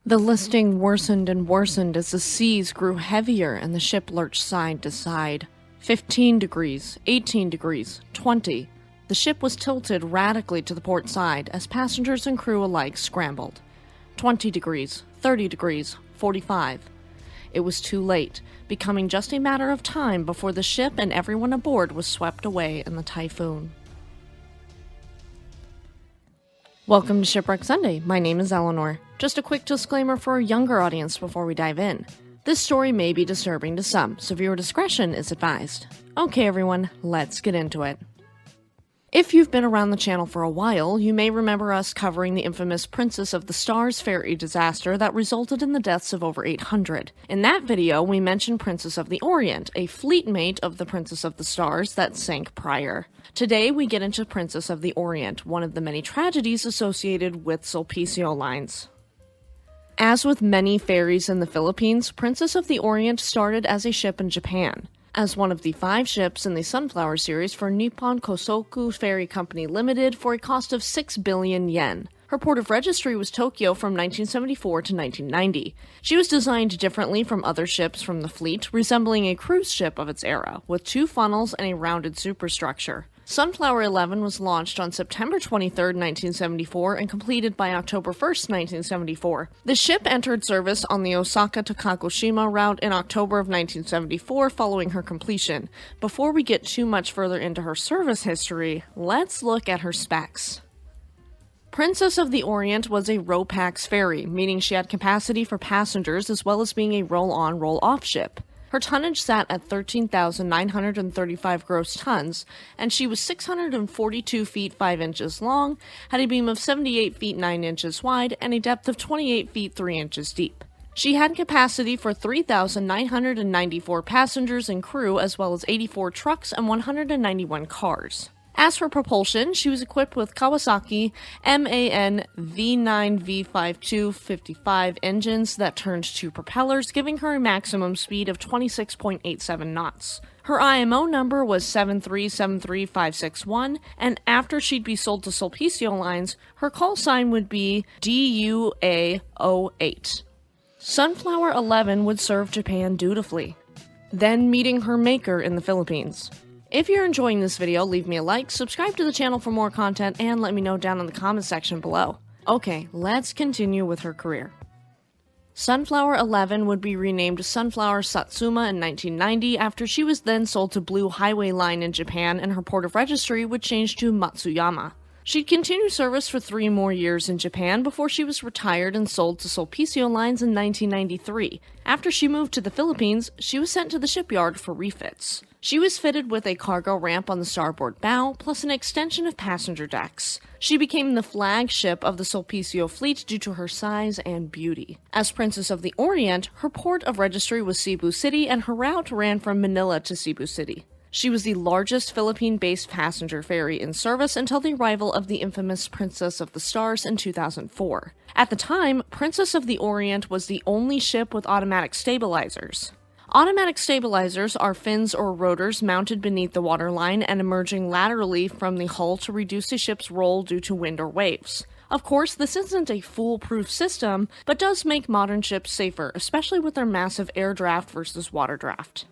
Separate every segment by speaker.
Speaker 1: The listing worsened and worsened as the seas grew heavier and the ship lurched side to side. 15 degrees, 18 degrees, 20. The ship was tilted radically to the port side as passengers and crew alike scrambled. 20 degrees, 30 degrees, 45. It was too late, becoming just a matter of time before the ship and everyone aboard was swept away in the typhoon. Welcome to Shipwreck Sunday. My name is Eleanor. Just a quick disclaimer for a younger audience before we dive in. This story may be disturbing to some, so viewer discretion is advised. Okay everyone, let's get into it. If you've been around the channel for a while, you may remember us covering the infamous Princess of the Stars ferry disaster that resulted in the deaths of over 800. In that video, we mentioned Princess of the Orient, a fleet mate of the Princess of the Stars that sank prior. Today, we get into Princess of the Orient, one of the many tragedies associated with Sulpicio Lines. As with many ferries in the Philippines, Princess of the Orient started as a ship in Japan. As one of the 5 ships in the Sunflower series for Nippon Kosoku Ferry Company Limited for a cost of 6 billion yen. Her port of registry was Tokyo from 1974 to 1990. She was designed differently from other ships from the fleet, resembling a cruise ship of its era, with 2 funnels and a rounded superstructure. Sunflower 11 was launched on September 23, 1974 and completed by October 1, 1974. The ship entered service on the Osaka to Kagoshima route in October of 1974 following her completion. Before we get too much further into her service history, let's look at her specs. Princess of the Orient was a ROPAX ferry, meaning she had capacity for passengers as well as being a roll-on, roll-off ship. Her tonnage sat at 13,935 gross tons, and she was 642 feet 5 inches long, had a beam of 78 feet 9 inches wide, and a depth of 28 feet 3 inches deep. She had capacity for 3,994 passengers and crew, as well as 84 trucks and 191 cars. As for propulsion, she was equipped with Kawasaki MAN V9 V5255 engines that turned 2 propellers, giving her a maximum speed of 26.87 knots. Her IMO number was 7373561, and after she'd be sold to Sulpicio Lines, her call sign would be DUA08. Sunflower 11 would serve Japan dutifully, then meeting her maker in the Philippines. If you're enjoying this video, leave me a like, subscribe to the channel for more content, and let me know down in the comment section below. Okay, let's continue with her career. Sunflower 11 would be renamed Sunflower Satsuma in 1990 after she was then sold to Blue Highway Line in Japan, and her port of registry would change to Matsuyama. She'd continue service for 3 more years in Japan before she was retired and sold to Sulpicio Lines in 1993. After she moved to the Philippines, she was sent to the shipyard for refits. She was fitted with a cargo ramp on the starboard bow, plus an extension of passenger decks. She became the flagship of the Sulpicio fleet due to her size and beauty. As Princess of the Orient, her port of registry was Cebu City, and her route ran from Manila to Cebu City. She was the largest Philippine-based passenger ferry in service until the arrival of the infamous Princess of the Stars in 2004. At the time, Princess of the Orient was the only ship with automatic stabilizers. Automatic stabilizers are fins or rotors mounted beneath the waterline and emerging laterally from the hull to reduce a ship's roll due to wind or waves. Of course, this isn't a foolproof system, but does make modern ships safer, especially with their massive air draft versus water draft.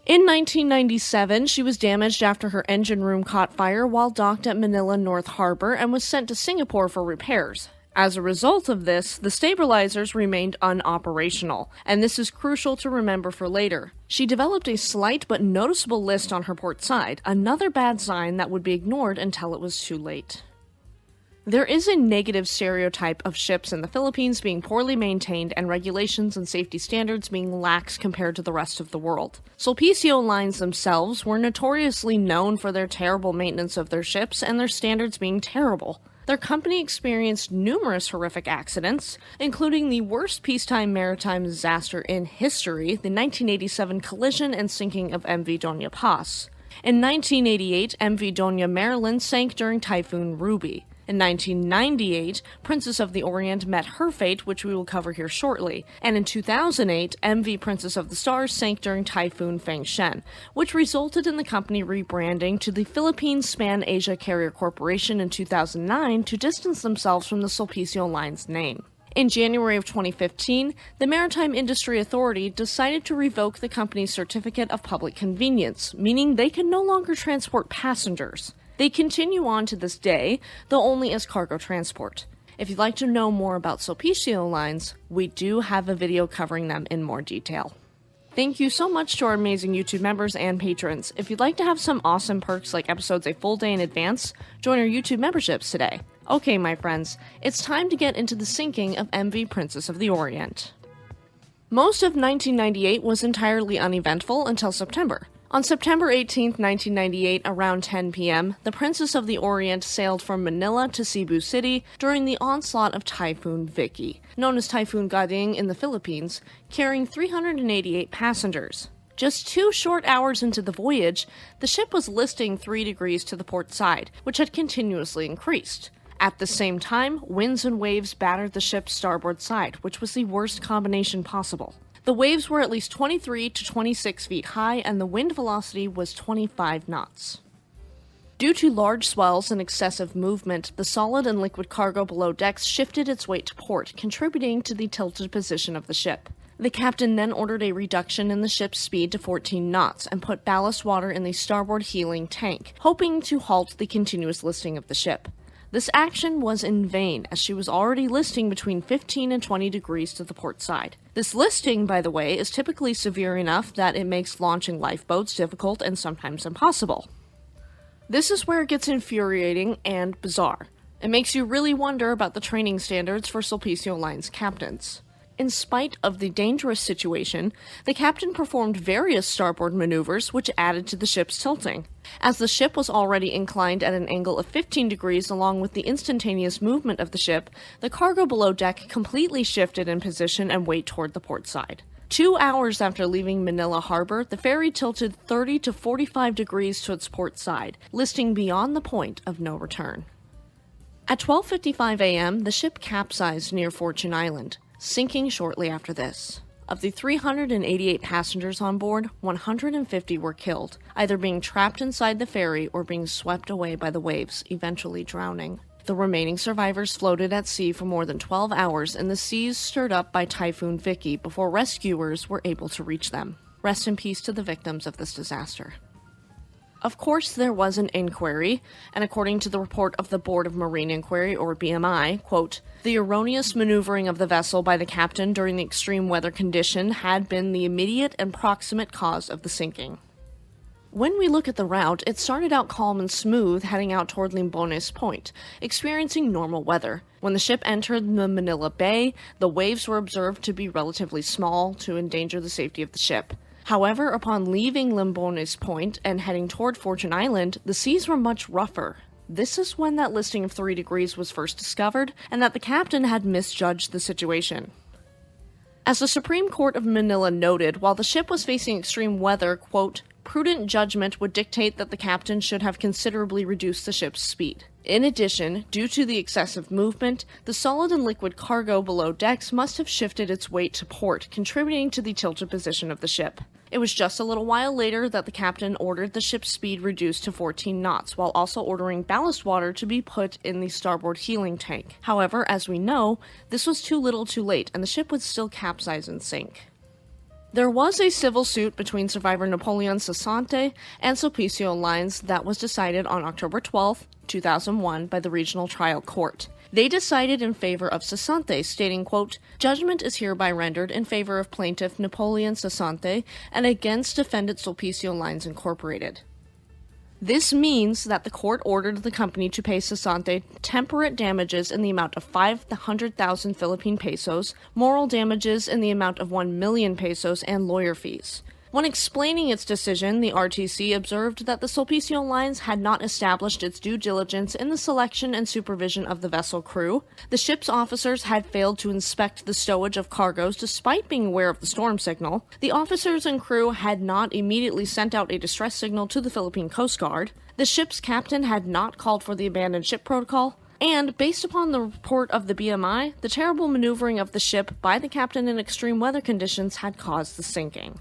Speaker 1: In 1997, she was damaged after her engine room caught fire while docked at Manila North Harbor and was sent to Singapore for repairs. As a result of this, the stabilizers remained unoperational, and this is crucial to remember for later. She developed a slight but noticeable list on her port side, another bad sign that would be ignored until it was too late. There is a negative stereotype of ships in the Philippines being poorly maintained and regulations and safety standards being lax compared to the rest of the world. Sulpicio Lines themselves were notoriously known for their terrible maintenance of their ships and their standards being terrible. Their company experienced numerous horrific accidents, including the worst peacetime maritime disaster in history, the 1987 collision and sinking of MV Doña Paz. In 1988, MV Doña Marilyn sank during Typhoon Ruby. In 1998, Princess of the Orient met her fate, which we will cover here shortly, and in 2008, MV Princess of the Stars sank during Typhoon Fangshen, which resulted in the company rebranding to the Philippines Span Asia Carrier Corporation in 2009 to distance themselves from the Sulpicio Lines name. In January of 2015, the Maritime Industry Authority decided to revoke the company's certificate of public convenience, meaning they can no longer transport passengers. They continue on to this day, though only as cargo transport. If you'd like to know more about Sulpicio Lines, we do have a video covering them in more detail. Thank you so much to our amazing YouTube members and patrons. If you'd like to have some awesome perks like episodes a full day in advance, join our YouTube memberships today. Okay, my friends, it's time to get into the sinking of MV Princess of the Orient. Most of 1998 was entirely uneventful until September. On September 18, 1998, around 10 p.m., the Princess of the Orient sailed from Manila to Cebu City during the onslaught of Typhoon Vicky, known as Typhoon Gading in the Philippines, carrying 388 passengers. Just 2 short hours into the voyage, the ship was listing 3 degrees to the port side, which had continuously increased. At the same time, winds and waves battered the ship's starboard side, which was the worst combination possible. The waves were at least 23 to 26 feet high, and the wind velocity was 25 knots. Due to large swells and excessive movement, the solid and liquid cargo below decks shifted its weight to port, contributing to the tilted position of the ship. The captain then ordered a reduction in the ship's speed to 14 knots and put ballast water in the starboard heeling tank, hoping to halt the continuous listing of the ship. This action was in vain, as she was already listing between 15 and 20 degrees to the port side. This listing, by the way, is typically severe enough that it makes launching lifeboats difficult and sometimes impossible. This is where it gets infuriating and bizarre. It makes you really wonder about the training standards for Sulpicio Lines captains. In spite of the dangerous situation, the captain performed various starboard maneuvers which added to the ship's tilting. As the ship was already inclined at an angle of 15 degrees along with the instantaneous movement of the ship, the cargo below deck completely shifted in position and weight toward the port side. 2 hours after leaving Manila Harbor, the ferry tilted 30 to 45 degrees to its port side, listing beyond the point of no return. At 12:55 a.m., the ship capsized near Fortune Island, sinking shortly after this. Of the 388 passengers on board, 150 were killed, either being trapped inside the ferry or being swept away by the waves, eventually drowning. The remaining survivors floated at sea for more than 12 hours in the seas stirred up by Typhoon Vicky before rescuers were able to reach them. Rest in peace to the victims of this disaster. Of course, there was an inquiry, and according to the report of the Board of Marine Inquiry, or BMI, quote, the erroneous maneuvering of the vessel by the captain during the extreme weather condition had been the immediate and proximate cause of the sinking. When we look at the route, it started out calm and smooth heading out toward Limbones Point, experiencing normal weather. When the ship entered the Manila Bay, the waves were observed to be relatively small to endanger the safety of the ship. However, upon leaving Limbones Point and heading toward Fortune Island, the seas were much rougher. This is when that listing of 3 degrees was first discovered, and that the captain had misjudged the situation. As the Supreme Court of Manila noted, while the ship was facing extreme weather, quote, prudent judgment would dictate that the captain should have considerably reduced the ship's speed. In addition, due to the excessive movement, the solid and liquid cargo below decks must have shifted its weight to port, contributing to the tilted position of the ship. It was just a little while later that the captain ordered the ship's speed reduced to 14 knots, while also ordering ballast water to be put in the starboard heeling tank. However, as we know, this was too little too late, and the ship would still capsize and sink. There was a civil suit between survivor Napoleon Cesante and Sulpicio Lines that was decided on October 12, 2001 by the Regional Trial Court. They decided in favor of Cesante, stating, quote, judgment is hereby rendered in favor of plaintiff Napoleon Cesante and against defendant Sulpicio Lines Incorporated. This means that the court ordered the company to pay Cesante temperate damages in the amount of 500,000 Philippine pesos, moral damages in the amount of 1 million pesos, and lawyer fees. When explaining its decision, the RTC observed that the Sulpicio Lines had not established its due diligence in the selection and supervision of the vessel crew. The ship's officers had failed to inspect the stowage of cargoes despite being aware of the storm signal. The officers and crew had not immediately sent out a distress signal to the Philippine Coast Guard. The ship's captain had not called for the abandoned ship protocol. And, based upon the report of the BMI, the terrible maneuvering of the ship by the captain in extreme weather conditions had caused the sinking.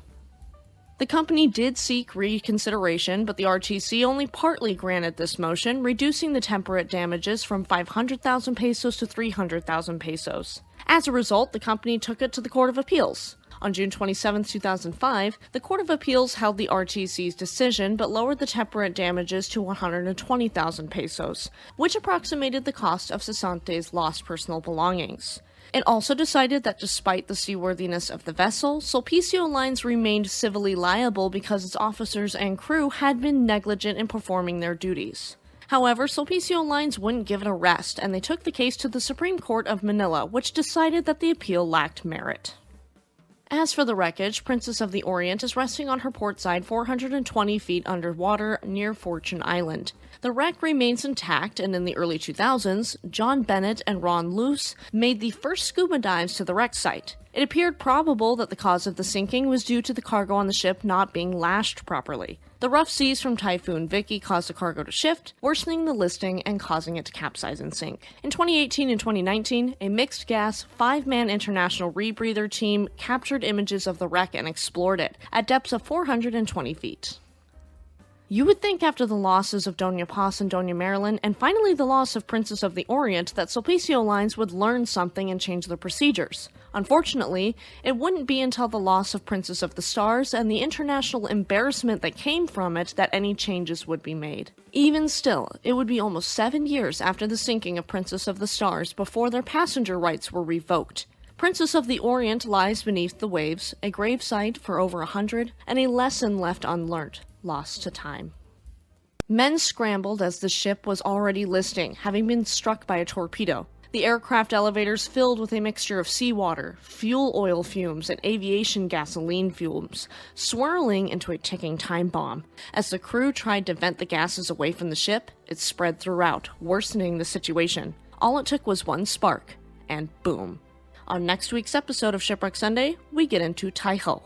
Speaker 1: The company did seek reconsideration, but the RTC only partly granted this motion, reducing the temperate damages from 500,000 pesos to 300,000 pesos. As a result, the company took it to the Court of Appeals. On June 27, 2005, the Court of Appeals held the RTC's decision but lowered the temperate damages to 120,000 pesos, which approximated the cost of Cesante's lost personal belongings. It also decided that despite the seaworthiness of the vessel, Sulpicio Lines remained civilly liable because its officers and crew had been negligent in performing their duties. However, Sulpicio Lines wouldn't give it a rest, and they took the case to the Supreme Court of Manila, which decided that the appeal lacked merit. As for the wreckage, Princess of the Orient is resting on her port side 420 feet underwater near Fortune Island. The wreck remains intact, and in the early 2000s, John Bennett and Ron Luce made the first scuba dives to the wreck site. It appeared probable that the cause of the sinking was due to the cargo on the ship not being lashed properly. The rough seas from Typhoon Vicky caused the cargo to shift, worsening the listing and causing it to capsize and sink. In 2018 and 2019, a mixed-gas, 5-man international rebreather team captured images of the wreck and explored it, at depths of 420 feet. You would think after the losses of Doña Paz and Doña Marilyn, and finally the loss of Princess of the Orient, that Sulpicio Lines would learn something and change their procedures. Unfortunately, it wouldn't be until the loss of Princess of the Stars and the international embarrassment that came from it that any changes would be made. Even still, it would be almost 7 years after the sinking of Princess of the Stars before their passenger rights were revoked. Princess of the Orient lies beneath the waves, a gravesite for over 100, and a lesson left unlearnt, lost to time. Men scrambled as the ship was already listing, having been struck by a torpedo. The aircraft elevators filled with a mixture of seawater, fuel oil fumes, and aviation gasoline fumes, swirling into a ticking time bomb. As the crew tried to vent the gases away from the ship, it spread throughout, worsening the situation. All it took was one spark, and boom. On next week's episode of Shipwreck Sunday, we get into Taiho.